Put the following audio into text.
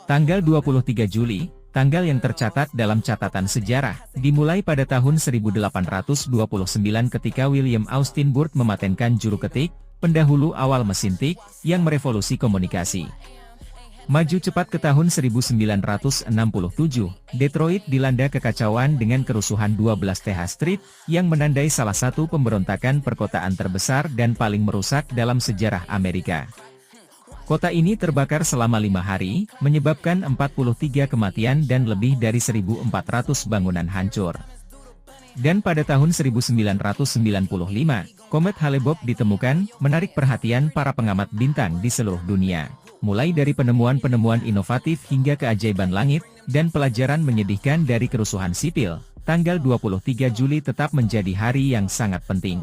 Tanggal 23 Juli, tanggal yang tercatat dalam catatan sejarah, dimulai pada tahun 1829 ketika William Austin Burt mematenkan juru ketik, pendahulu awal mesin tik, yang merevolusi komunikasi. Maju cepat ke tahun 1967, Detroit dilanda kekacauan dengan kerusuhan 12 TH Street, yang menandai salah satu pemberontakan perkotaan terbesar dan paling merusak dalam sejarah Amerika. Kota ini terbakar selama 5 hari, menyebabkan 43 kematian dan lebih dari 1.400 bangunan hancur. Dan pada tahun 1995, komet Hale-Bopp ditemukan, menarik perhatian para pengamat bintang di seluruh dunia. Mulai dari penemuan-penemuan inovatif hingga keajaiban langit, dan pelajaran menyedihkan dari kerusuhan sipil, tanggal 23 Juli tetap menjadi hari yang sangat penting.